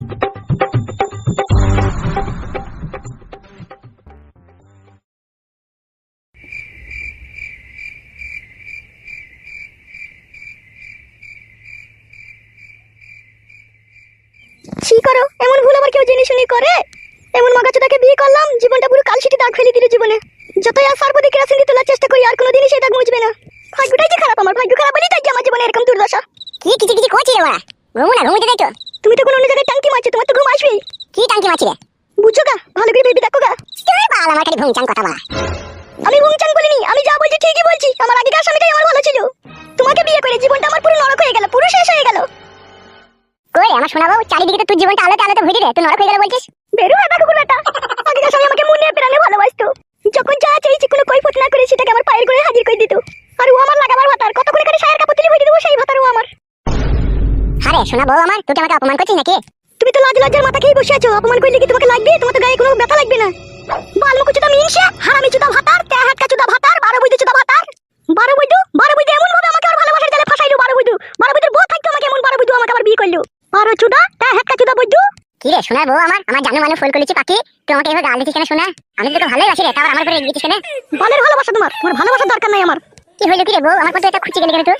কি করো এমন ভুল আবার কেউ জেনে শুনে করে? এমন মাগাচোদাকে বিয়ে করলাম, জীবনটা পুরো কালশিটে দাগ ফেলে দিল জীবনে। যতই আর সার্বদিক কেরাসিন দিয়ে তোলার চেষ্টা করি, আর কোনোদিনই সেই দাগ মুছবে না। ভাগ্যটাই যে খারাপ, আমার ভাগ্য খারাপ বলেই তাই আমার জীবনে এরকম দুর্দশা। কি কিছু কিছু করছিস রে? ঘুমো না, ঘুমোতে দেয় তো। তুমি তো কোনো অন্য জায়গায় টাঙ্কি মারছো, তোমার তো ঘুম আসবেই। কি টাঙ্কি মারছি রে? বুঝছো গা, ভালো করে ভেবে দেখো গা। তুই বাল আমার খালি ভুংচান কথা বলা। আমি ভুংচান বলিনি, আমি যা বলছি ঠিকই বলছি। আমার আগেকার স্বামীটাই আমার ভালো ছিল। তোমাকে বিয়ে করে জীবনটা আমার পুরো নরক হয়ে গেল, পুরো শেষ হয়ে গেল। কই আমার শোনাবো, চারিদিকে তো তোর জীবনটা আলোতে আলোতে ভরে রে, তুই নরক হয়ে গেল বলছিস? বেরো এটা কুকুর বেটা। আগেকার স্বামী আমাকে মনে প্রাণে ভালোবাসতো। যখন যা চাইছি কোনো কৈফিয়ত না করে সেটাকে আমার পায়ের গোড়ে হাজির করে দিত। আর ও আমার লাগাবার ভাতার, কতক্ষণ এখানে সায়ের কাপড় তুলে ভরে দেবো সেই ভাতারও আমার। আরে শোনাবো আমার, তুই কি আমাকে অপমান করছিস নাকি? তুমি তো লাজ লজ্জার মাথা খেয়ে বসে আছো। অপমান করলে কি তোমাকে লাগবে? তোমার তো গায়ে কোনো ব্যথা লাগবে না। বালমুখ চুদা মিনসে, হারামি চুদা ভাতার, তেহাটকা চুদা ভাতার, 12 বৈদ্য চুদা ভাতার। 12 বৈদ্য এমন ভাবে আমাকে আর ভালোবাসার জালে ফাঁসাইলো। 12 বৈদ্যর বউ থাকতো আমাকে এমন 12 বৈদ্য আমাকে আবার বিয়ে করলো। 12 চুদা তেহাটকা চুদা বৈদ্য। কি রে শোনাবো আমার জানো মানে ফোন করেছি পাখি, তুই আমাকে এভাবে গাল দিছিস কেন শোনা? আমি তো তোকে ভালোই বাসি রে, তাও আমার উপরে রেগে গেছিস কেন? বালের ভালোবাসা তোমার ভালোবাসার দরকার নাই আমার। কি হইলো কি রে বউ, আমার কথা এটা খুঁজে গেলি কেন তুই?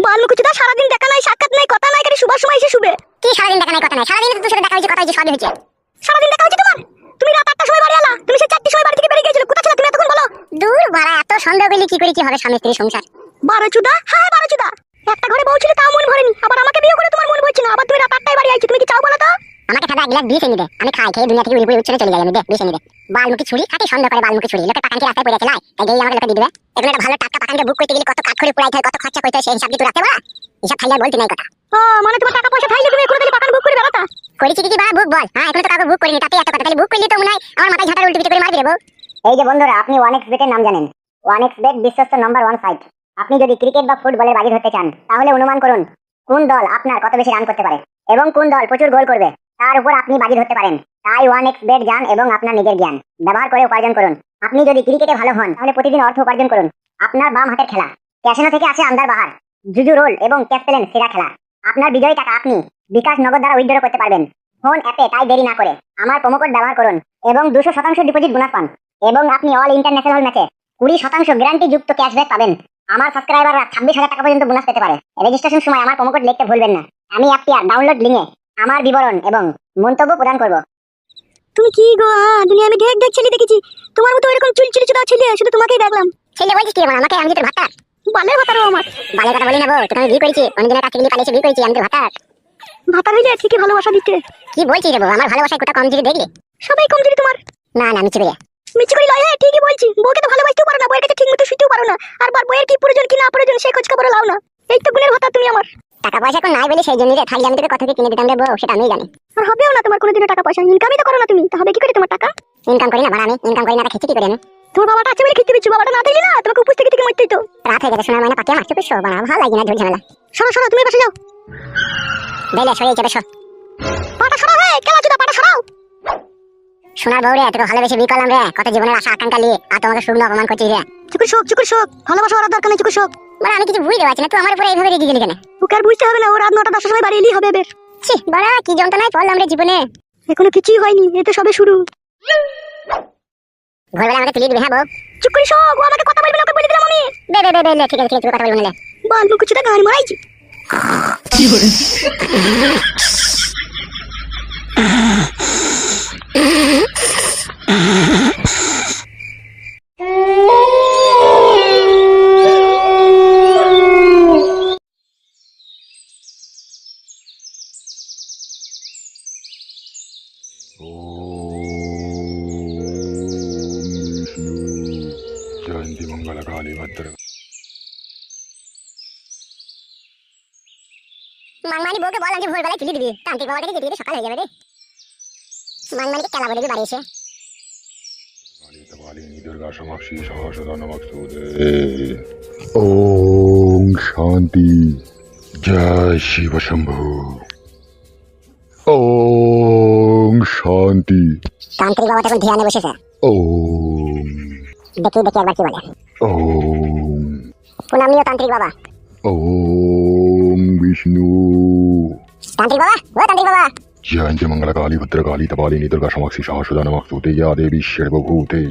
বালমুখ চুদা সারাদিন দেখা নাই, সাক্ষাৎ নাই, কথা নাই, খালি শুবার সময় এসে শুবে। কি সারাদিন দেখা নাই কথা নাই? সারাদিন তো তোর সাথে দেখা হয়েছে, কথা হয়েছে, সবই হয়েছে। সারাদিন দেখা হচ্ছে তোমার? তুমি রাত 8টার সময় বাড়ি এলা, তুমি সেই 4টির সময় বাড়ি থেকে বেরিয়ে গিয়েছিলে। কোথা ছিল তুমি এতক্ষণ বলো? দূর বাড়া, এত সন্দেহ করলে কি করে কি হবে স্বামী স্ত্রীর সংসার? 12 চুদা, হ্যাঁ 12 চুদা। একটা ঘরে বউ ছিল তাও মন ভরেনি, আবার আমাকে বিয়ে করে তোমার মন ভরছে না। আবার তুমি রাত 8টায় বাড়ি আইছো, তুমি কি চাও বলো তো? আমাকে খাবার এক গ্লাস বিষ এনে দে, আমি খাই, খেয়ে দুনিয়া থেকে উড়ে উড়ে উচ্ছলে চলে যাই। আমি দে বিষ এনে দে। বালমুখী ছুরি খাটি সন্দেহ করে, বালমুখী ছুরি লোকের পাকানকে রাস্তায় পড়ে আছে লাই, তাই গেই আমাকে লোকে দিয়ে দিবে। এখন একটা ভালো টাটকা পাকানকে বুক করতে গেলে কত কাঠ খড়ি পোড়াইতে হয়, কত খরচা করতে হয়, সেই হিসাব দিয়ে তুই রাখতে পারা? হিসাব খাইলে আর বলতে নাই কথা। ও মানে তোমার টাকা পয়সা থাইলে তুমি কোনোদিন পাকান বুক করে বেড়াতা? করেছি কি বাবা বুক বল? হ্যাঁ এখন তো কাউকে বুক করিনি, তাতে এত কথা। তাহলে বুক করলি তো মনে হয় আমার মাথায় ঝাঁটার উল্টো পিঠে করে মারবি রে বউ। এই যে বন্ধুরা, আপনি 1xBet এর নাম জানেন? 1xBet বিশ্বস্ত নম্বর 1 সাইট। আপনি যদি ক্রিকেট বা ফুটবলের বাজি ধরতে চান, তাহলে অনুমান করুন কোন দল আপনার কত বেশি রান করতে পারে এবং কোন দল প্রচুর গোল করবে, তার উপর আপনি বাজি ধরতে পারেন। তাই 1xBet যান এবং আপনার নিজের জ্ঞান ব্যবহার করে উপার্জন করুন। আপনি যদি ক্রিকেটে ভালো হন, তাহলে প্রতিদিন অর্থ উপার্জন করুন। আপনার বাম হাতের খেলা ক্যাসিনো থেকে আসে আন্দার বাহার, জুজু রোল এবং ক্যাশ পেলেন সেরা খেলা। আপনার বিজয়ী টাকা আপনি বিকাশ নগদ দ্বারা উইথড্র করতে পারবেন ফোন অ্যাপে। তাই দেরি না করে আমার প্রোমো কোড ব্যবহার করুন এবং 200% ডিপোজিট বোনাস পান। এবং আপনি অল ইন্টারন্যাশনাল ম্যাচে 20% গ্যারান্টি যুক্ত ক্যাশব্যাক পাবেন। আমার সাবস্ক্রাইবাররা 26,000 টাকা পর্যন্ত বোনাস পেতে পারে। রেজিস্ট্রেশন সময় আমার প্রোমো কোড লিখতে ভুলবেন না। আমি অ্যাপটি আর ডাউনলোড লিংকে আমার বিবরণ এবং মন্তব্য প্রদান করব। তুমি কি গো, দুনিয়া আমি ঢেক ছেলে দেখেছি। তোমার মতো এরকম চুলচুলি চুদা ছেলে শুধু তোমাকেই দেখলাম। ছেলে বলছিস কি আমাকে? আমি তোর ভাতা। বালের ভাতারও আমার। বালের কথা বলি না বউ, তোকে আমি বিয়ে করেছি, অনেকদিনের কাছে গিয়ে পালিয়েছি, বিয়ে করেছি, আমি তোর ভাতা। ভাতার হইলে ঠিকই ভালোবাসা দিতে। কি বলছিস রে বউ, আমার ভালোবাসায় কোথা কমজোরি দেখলি? সবাই কমজোরি তোমার। না না মিছি বেরিয়া মিছি করে লয়, হ্যাঁ ঠিকই বলছি। বউকে তো ভালোবাসতেও পারো না, বউয়ের কাছে ঠিক মতো শুতেও পারো না। আর বউয়ের কি প্রয়োজন কি না প্রয়োজন সেই খোঁজ খবর লাও না। এই তো গুণের ভাতা তুমি আমার। টাকা পয়সা এখন নাই বলে সেই জন্য রে, থাকলে আমি তোকে কত কি কিনে দিতাম রে বউ, সেটা আমি জানি। আর হবেও না তোমার কোনোদিনও টাকা পয়সা। ইনকামই তো করো না তুমি, তা হবে কি করে তোমার টাকা? ইনকাম করি না বাড়া, আমি ইনকাম করি না, তা খেতে কি করে আমি? তোমার বাবাটা আছে বলে খেতে দিচ্ছ, বাবাটা না থাকলে না তোমাকে উপোস থেকে মরতেই তো। রাত হয়ে গেছে, শোনা মানে পাকে আমার চুপে শো বানা, ভালো লাগে না ঝুল ঝামেলা। সরো সরো, তুমি বসে যাও। বেলে সরে যাবে সব। পাটা সরাও, হে কেলা চুদা পাটা সরাও। শোনার বউ রে, তোকে ভালোবেসে বিয়ে করলাম রে, কত জীবনের আশা আকাঙ্ক্ষা নিয়ে, আর তোমাকে শুকনো অপমান করছিস রে। চুকুর শোক ভালোবাসা ওর দরকার নেই। চুকুর শোক মানে আমি কিছু বুঝতে পারছি না, তুই আমার উপরে এইভাবে রেগে গেলি কেন? ওকে আর বুঝতে হবে না, ও রাত 9টা-10টার সময় বাড়ি এলেই হবে। বেশ ছি বাড়া, কি যন্ত্রণায় পড়লাম রে জীবনে। এখনো কিছুই হয়নি, এতে সবে শুরু। ভোরবেলা আমাকে তুলিয়ে দিবি হ্যাঁ বউ? চুপ করে শোক, ও আমাকে কথা বলবে না, ওকে বলে দিলাম আমি। বে ঠিক আছে তুই কথা বলবি না। বালমুখ চুদা গাড়ি মারাইছি। কি করে जयंती मंगल काली भद्र। মানমানি বউকে বল আজকে ভোরবেলায় তুলে দিবি, তান্ত্রিক বাবাটাকে দিয়ে দিবি, সকাল হয়ে যাবে রে। মানমানিকে কেলা বলে দিবি বাড়ি এসে। कालिनी दुर्गा समाक्षी सहसदा नमस्तुते। ओम शांति। जय शिव शंभु। ओम शांति। তান্ত্রিক বাবাটা এখন ধ্যানে বসেছে। ओम দেখি একবার কি বলে। ओम প্রণাম নিও তান্ত্রিক বাবা। ओम विष्णु। তান্ত্রিক বাবা, ও তান্ত্রিক বাবা। जयंती मंगल काली भद्र काली तपालिनी दुर्गा समाक्षी सहस्रदा नमस्तुते या देवी सर्वभूते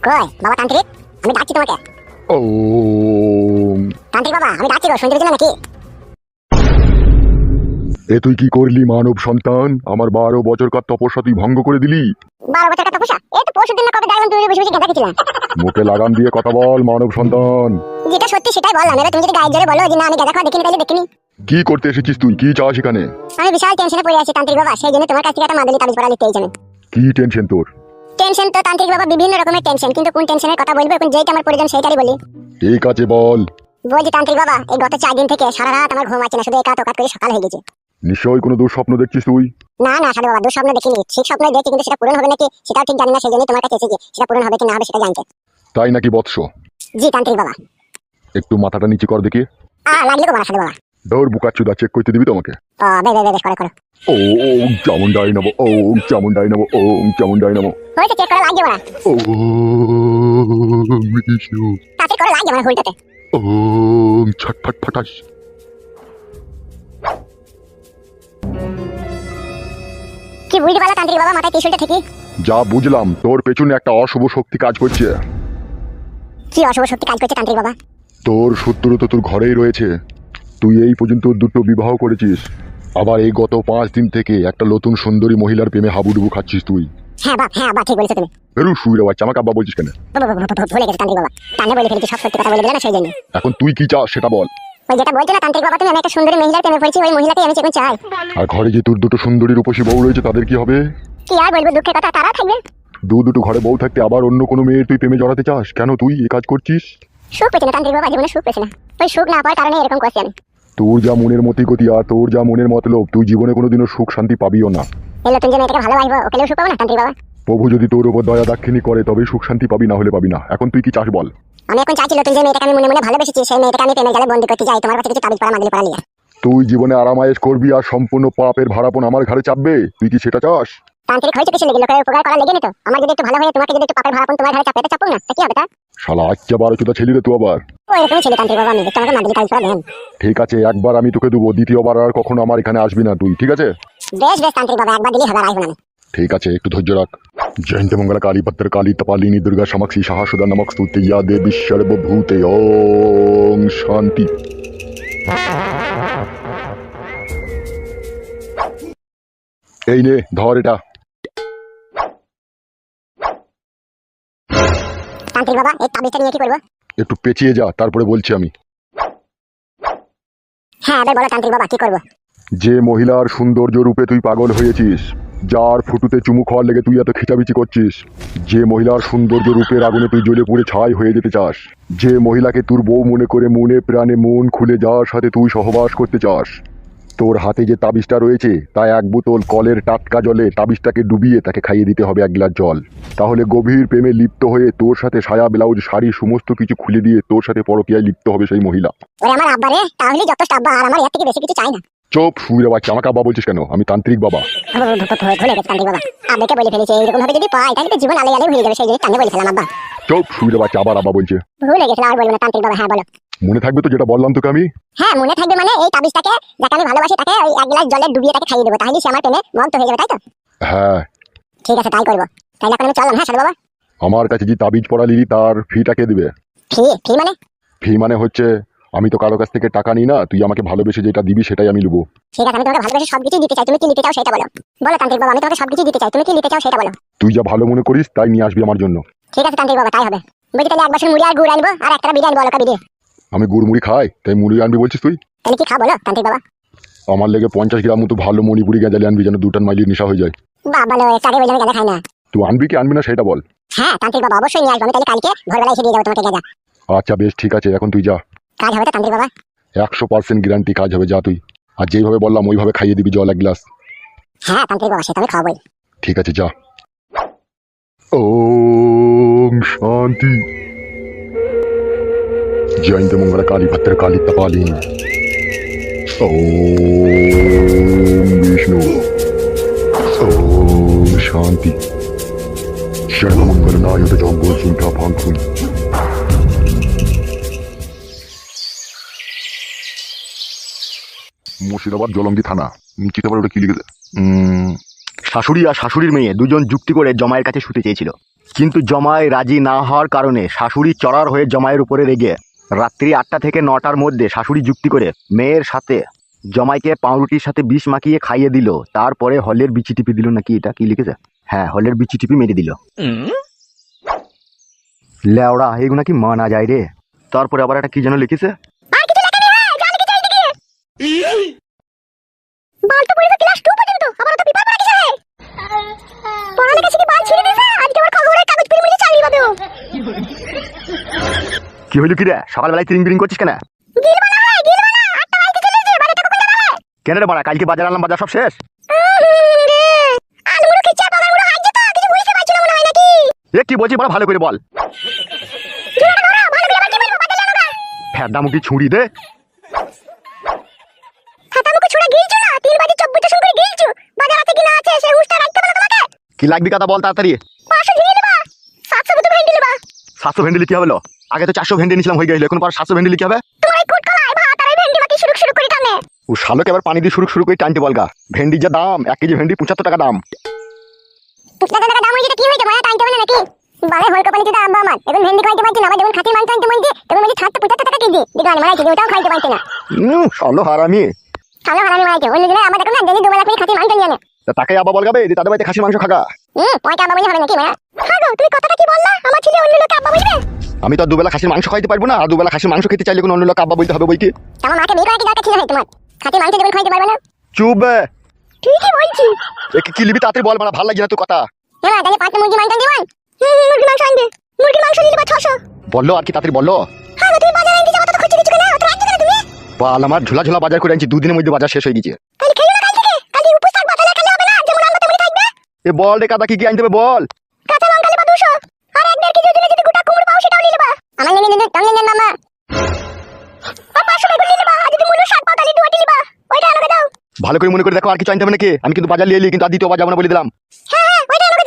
কই বাবা তান্ত্রিক, আমি ডাকছি তোমাকে। ওম। তান্ত্রিক বাবা, আমি ডাকছি গো, শুনতে পেয়েছো নাকি? এ তুই কি করলি মানব সন্তান? আমার 12 বছরকার তপস্যা তুই ভঙ্গ করে দিলি। 12 বছর কথা পোষা? এই তো পরশুদিন না কবে দেখলাম তুমি বসে বসে গেঁদা খেছিলা। মুখে লাগাম দিয়ে কথা বল মানব সন্তান। যেটা সত্যি সেটাই বললাম, এবার তুমি যদি গায়ে জোরে বলো যে না আমি গেঁদা খাওয়া দেখিনি তাহলে দেখিনি। কি করতে এসেছিস তুই? কি চাস এখানে? আমি বিশাল টেনশনে পড়ে আছি তান্ত্রিক বাবা, সেই জন্য তোমার কাছ থেকে একটা মাদুলি তাবিজ পড়া নিতে চাই। কি টেনশন তোর? টেনশন তো তান্ত্রিক বাবা বিভিন্ন রকমের টেনশন, কিন্তু কোন টেনশনের কথা বলবো এখন যেটা আমার প্রয়োজন সেইটাই বলি। ঠিক আছে বল। বলছি তান্ত্রিক বাবা, এই গত 4 দিন থেকে সারা রাত আমার ঘুম আসছে না, শুধু একাত ওকাত করে সকাল হয়ে গেছে। নিশ্চয়ই কোনো দুঃস্বপ্ন দেখছিস তুই। না না সাধু বাবা, দুঃস্বপ্ন দেখিনি, ঠিক স্বপ্নই দেখছি, কিন্তু সেটা পূরণ হবে নাকি সেটাও ঠিক জানি না, সেই জন্য তোমার কাছে এসেছি সেটা পূরণ হবে কি না হবে সেটা জানতে। তাই নাকি বৎস? জি তান্ত্রিক বাবা। একটু মাথাটা নিচে কর দেখি। লাগলে তো মারা সাধু বাবা। দৌড় বুকাচ্ছুদা, চেক করতে দিবি তোমাকে? বেশ করে করো। ওম চামুন্ডাই নমঃ, ওম চামুন্ডাই নমঃ, ওম চামুন্ডাই নমঃ। হয়েছে, চেক করা লাগবে না। ওম বিষ্ণু। তাতে করে লাগবে না হুলটাতে। ওম ছটফট ফটাস। কি বুঝতে পারলা তান্ত্রিক বাবা মাথায় ত্রিশূলটা থেকে? যা বুঝলাম তোর পেছনে একটা অশুভ শক্তি কাজ করছে। কি অশুভ শক্তি কাজ করছে তান্ত্রিক বাবা? তোর শত্রু তো তোর ঘরেই রয়েছে। তুই এই পর্যন্ত 2টো বিবাহ করেছিস, আবার এই গত 5 দিন থেকে একটা নতুন সুন্দরী মহিলার প্রেমে হাবুডুবু খাচ্ছিস তুই। হ্যাঁ বাবা ঠিক বলেছো তুমি। এরু শুইরে বাচ্চা, আমাকে আব্বা বলছিস কেন? ভুলে গেছে তান্ত্রিক বাবা, টানে বলে ফেলেছি, সব সত্যি কথা বলে দিলে না সেই জন্য। এখন তুই কি চাস সেটা বল। ওই যেটা বলছো না তান্ত্রিক বাবা তুমি, আমি একটা সুন্দরী মহিলার প্রেমে পড়েছি, ওই মহিলাকে আমি এখন চাই। আর ঘরে যে তোর 2টো সুন্দরী রূপসী বউ রয়েছে তাদের কি হবে? কি আর বলবো, দুঃখের কথা, তারা থাকবে। দুটো ঘরে বউ থাকতে আবার অন্য কোনো মেয়ে তুই প্রেমে জড়াতে চাস কেন? তুই এই কাজ করছিস? সুখ পেয়েছে না তান্ত্রিক বাবা, জীবনে সুখ পেয়েছে না, ওই সুখ না পাওয়ার কারণে এরকম করছি আমি। তোর যা মনের মতি গতি আর তোর যা মনের মতলব, তুই জীবনে কোনোদিনও সুখ শান্তি পাবিও না। এলো তুমি যে মেয়েটাকে ভালোবাসবো, ওকেও সুখ পাবো না তান্ত্রিক বাবা? প্রভু যদি তোর উপর দয়া দাক্ষিণী করে তবে সুখ শান্তি পাবি, না হলে পাবি না। এখন তুই কি চাস বল? আমি এখন চাইছি নতুন যে মেয়েটাকে আমি মনে মনে ভালোবেসেছি সেই মেয়েটাকে আমি প্রেমের জালে বন্দী করতে যাই, তোমার কাছে কিছু তাবিজ পড়া মাদুলি পড়া নিয়ে। তুই জীবনে আরামায়েশ করবি আর সম্পূর্ণ পাপের ভাড়াপন আমার ঘাড়ে চাপবে, তুই কি সেটা চাস? তান্ত্রিক হয়েছে কিছু লেগে, লোকের উপকার করা লেগে নি তো? আমার যদি একটু ভালো হয়, তোমাকে যদি একটু পাপের ভাড়াপন তোমার ঘাড়ে চাপে, এটা চাপো না, তা কি হবে তা? শালা আচ্ছা 12 ছেলে রে তুই আবার। ওই রকমই ছেলে তান্ত্রিক বাবা, আমি তোমাকে মাদুলি তাবিজ পড়া দেন। ঠিক আছে, একবার আমি তোকে দেবো, দ্বিতীয়বার আর কখনো আমার এখানে আসবি না তুই, ঠিক আছে? বেশ তান্ত্রিক বাবা, একবার দিলেই হবে, আর আসবো না আমি। ঠিক আছে, একটু ধৈর্য রাখ। জয়ন্ত মঙ্গল কালী ভদ্র কালী तपालिनी दुर्गा समाक्षी सहस्रदा नमस्तुते या देवी सर्वभूते ओम शांति। এই নে ধর এটা। তান্ত্রিক বাবা এই তাবিজটা নিয়ে কি করবো? একটু পেঁচিয়ে যা, তারপরে বলছি আমি। হ্যাঁ এবার বলো তান্ত্রিক বাবা কি করবো? যে মহিলার সৌন্দর্য রূপে তুই পাগল হয়েছিস, যার ফুটুতে চুমু খাওয়ার লেগে তুই এত খিচাবিচি করছিস, যে মহিলার সৌন্দর্য রূপের আগুনে তুই জ্বলে পুড়ে ছাই হয়ে যেতে চাস, যে মহিলাকে তোর বউ মনে করে মনে প্রাণে মন খুলে যার সাথে তুই সহবাস করতে চাস, তোর হাতে যে তাবিজটা রয়েছে তা 1 বোতল কলের টাটকা জলে তাবিজটাকে ডুবিয়ে তাকে খাইয়ে দিতে হবে 1 গ্লাস জল। তাহলে গভীর প্রেমে লিপ্ত হয়ে তোর সাথে সায়া ব্লাউজ শাড়ি সমস্ত কিছু খুলে দিয়ে তোর সাথে পরকীয়ায় লিপ্ত হবে সেই মহিলা। ওরে আমার আব্বা রে, তাহলে যথেষ্ট আব্বা, আর আমার এর থেকে বেশি কিছু চাই না। চুপ শুইরে বাচ্চা, আমাকে আব্বা বলছিস কেন? আমি তান্ত্রিক বাবা। ভুলে গেছে তান্ত্রিক বাবা, আব্বাকে বলে ফেলেছে, এইরকম ভাবে যদি পাই তাহলে তো জীবন আলে আলে হয়ে যাবে, সেই জন্য টানে বলে ফেলাম আব্বা। চুপ শুইরে বাচ্চা, আবার আব্বা বলছে। ভুলে গেছে, আর বলবো না তান্ত্রিক বাবা। হ্যাঁ বলো। মনে থাকবে তো যেটা বললাম তোকে আমি? হ্যাঁ মনে থাকবে, মানে এই তাবিজটাকে যাকে আমি ভালোবাসি তাকে ওই 1 গ্লাস জলে ডুবিয়ে তাকে খাইয়ে দেবো, তাহলে সে আমার প্রেমে মগ্ন হয়ে যাবে, তাই তো? হ্যাঁ ঠিক আছে তাই করবো, তাহলে এখন আমি চললাম। হ্যাঁ সাধু বাবা। আমার কাছে যে তাবিজ পড়া নিলি তার ফিটা কে দিবে? ফি মানে? ফি মানে হচ্ছে আমি তো কারো কাছ থেকে টাকা নিই না, তুই আমাকে ভালোবেসে যেটা দিবি সেটাই আমি নেবো। ঠিক আছে, আমি তোমাকে ভালোবেসে সবকিছু দিতে চাই, তুমি কি নিতে চাও সেটা বলো। বলো তান্ত্রিক বাবা, আমি তোমাকে সবকিছু দিতে চাই, তুমি কি নিতে চাও সেটা বলো। তুই যা ভালো মনে করিস তাই নিয়ে আসবি আমার জন্য। ঠিক আছে তান্ত্রিক বাবা তাই হবে। বলছি তাহলে 1 বাসন মুড়ি আর গুড় আনবো, আর একটা বিরিয়ানি আনবো, অলকা বিরিয়ানি। আমি গুড় মুড়ি খাই তাই মুড়ি আনবি বলছিস তুই? তাহলে কি খাবো বলো তান্ত্রিক বাবা? আমার লেগে 50 গ্রাম মতো ভালো মণিপুরি গেঁজালি আনবি, যেন 2 টান মাইলির নেশা হয়ে যায়। বাবা লো, তাকে বললাম গাঁজা খাই না। তুই আনবি কি আনবি না সেটা বল। হ্যাঁ তান্ত্রিক বাবা অবশ্যই নিয়ে আসবো, আমি তাহলে কালকে ভোরবেলা এসে দিয়ে যাবো তোমাকে গাঁজা। আচ্ছা বেশ ঠিক আছে, এখন তুই যা। কাজ হবে তো তান্ত্রিক বাবা? 100% গ্যারান্টি কাজ হবে, যা তুই। আর যেইভাবে বললাম ওইভাবে খাইয়ে দিবি জল 1 গ্লাস। হ্যাঁ তান্ত্রিক বাবা সেটা আমি খাওয়াবই। ঠিক আছে যা। ওম শান্তি। জয়ন্ত মঙ্গল কালী ভদ্র কালী तपालिनी। ওম বিষ্ণু। ওম শান্তি। সর্বমঙ্গল নায়ক জম্বল সুন্ঠা ফাংফুন। মুর্শিদাবাদ জলঙ্গি থানা। নিচে আবার ওটা কি লিখেছে? শাশুড়ি আর শাশুড়ির মেয়ে দুজন যুক্তি করে জমায়ের কাছে শুতে চেয়েছিল, কিন্তু জমাই রাজি না হওয়ার কারণে শাশুড়ি চড়ার হয়ে জমায়ের উপরে রেগে রাত্রি 8টা থেকে 9টার মধ্যে শাশুড়ি যুক্তি করে মেয়ের সাথে জমাইকে পাউরুটির সাথে বিষ মাখিয়ে খাইয়ে দিল, তারপরে হলের বিচি টিপি দিল। নাকি এটা কি লিখেছে? হ্যাঁ, হলের বিচি টিপি মেরে দিল। লেওড়া, এগুলো কি মানা যায় রে? তারপরে আবার একটা কি যেন লিখেছে, আর কিছু লেখা নেই, যা লিখেছে এইদিকে। বাল তো পড়েছে ক্লাস 2 পর্যন্ত, আবার তো পেপার পড়া কিসে? পড়ালেখা শিখে বাল ছিঁড়ে দিয়েছে, আজকে আবার খবরের কাগজ পড়ে মিলে চাকরি পাবে ও। কি হইল কি রে? সকালবেলায় তিরিং বিরিং করছিস কেন? গিল বানা হয়, গিল বানা, 8টা বাজতে চলে যে বাড়িতে কখন যাবে? কেন রে বাড়া, কালকে বাজার আনলাম, বাজার সব শেষ। আলমুড়ো খিচা পাগার মুড়ো হাঁটছে তো, কিছু বুঝতে পারছি না মনে হয় নাকি? এ কি বলছিস বড়, ভালো করে বল। জোরে ধরো, ভালো করে আবার কি বলবো, বাজার জানো না? ফেরদা মুখি ছুরি দে। খাতা মুখে ছুড়ে গিলছো না, 3 বাজে 24 শুরু করে গিলছো। বাজার আছে কি না আছে সে হুঁশটা রাখতে হবে না তোমাকে। কি লাগবি কথা বল তাড়াতাড়ি। 500 ঝিলিয়ে নেবা, 700 মতো ভেন্ডি নেবা। 700 ভেন্ডি কি হলো? আগে তো 400 ভেন্ডি নিছিলাম, হয়ে গেল, এখন পর 700 ভেন্ডি কি হবে? তোমার এই কুটকলায় ভাত আর এই ভেন্ডি বাকি শুরু করে টানে। ও শালোকে আবার পানি দিয়ে শুরু করে টানতে বলগা। ভেন্ডি যা দাম, 1 কেজি ভেন্ডি 75 টাকা দাম। 75 টাকা দাম হয়ে যেটা কি হইছে মায়া টানতে হবে না নাকি? বারে হল কোম্পানি তো আব্বা আমার এখন ভেন্ডি খাইতে পারছি না, আবার যখন খাসির মাংস আনতে মন যে তখন বলি 75 টাকা কেজি দিগান মারা কেজি ওটাও খাইতে পারছি না। শালো হারামি। শালা হারামি মারাইছে অন্য দিনে আমার দেখো না ডেলি 2 বেলা করে খাসির মাংস নিয়ে আনে। তা তাকে আবার বলগাবে যে তাদের বাড়িতে খাসির মাংস খাগা। পয়সা আব্বা বলে হবে নাকি মায়া? হ্যাঁ গো, তুমি কথাটা কি বললা? আমার ছেলে অন্য লোকে আব্বা বলবে? আমি তো আর দুবেলা খাসির মাংস খাইতে পারবো না, আর দুবেলা খাসির মাংস খেতে চাইলে কোনো অন্য লোক আব্বা বলতে হবে বই কি? আমার মাকে বিয়ে করা কি দরকার ছিল ভাই তোমার? খাসির মাংস যখন খাইতে পারবে না। চুপ বে। ঠিকই বলছি। কি লিবি তাড়াতাড়ি বল, মানে ভালো লাগে না তোর কথা। হ্যাঁ তাহলে 5টা মুরগি মাংস দিবেন। মুরগি মাংস আনবে, মুরগি মাংস নিলে 600। বললো আর কি তাড়াতাড়ি বললো। হ্যাঁ গো, তুমি বাজারে এনে যাও, তো খুঁজে দিচ্ছ কেন? অত রাজ্য কেন তুমি? বাল, আমার ঝোলা ঝোলা বাজার করে আনছি, 2 দিনের মধ্যে বাজার শেষ হয়ে গেছে। তাহলে খেলো না কাল থেকে, কালকে উপোস থাকবা, তাহলে খেলে হবে না, যেমন আনবা তেমনি থাকবে। এ বল রে কাদা, কি কি আনতে হবে বল। কাঁচা লঙ্কা নেবা 200, আর 1.5 কেজি ওজনে যদি গোটা কুমড়ো পাও সেটাও নিয়ে নেবা। আমার নেনে নেনে টাঙ্গে নেন মামা। আর 500 বেগুন নিয়ে নেবা, আর যদি মূলো 60 পাও তাহলে 2 আটি নেবা। ওইটা আমাকে দাও। ভালো করে মনে করে দেখো, আর কিছু আনতে হবে নাকি? আমি কিন্তু বাজার লিয়ে এলি, কিন্তু আর দ্বিতীয়বার যাবো না বলে দিলাম। হ্যাঁ হ্যাঁ, ওইটা আমাকে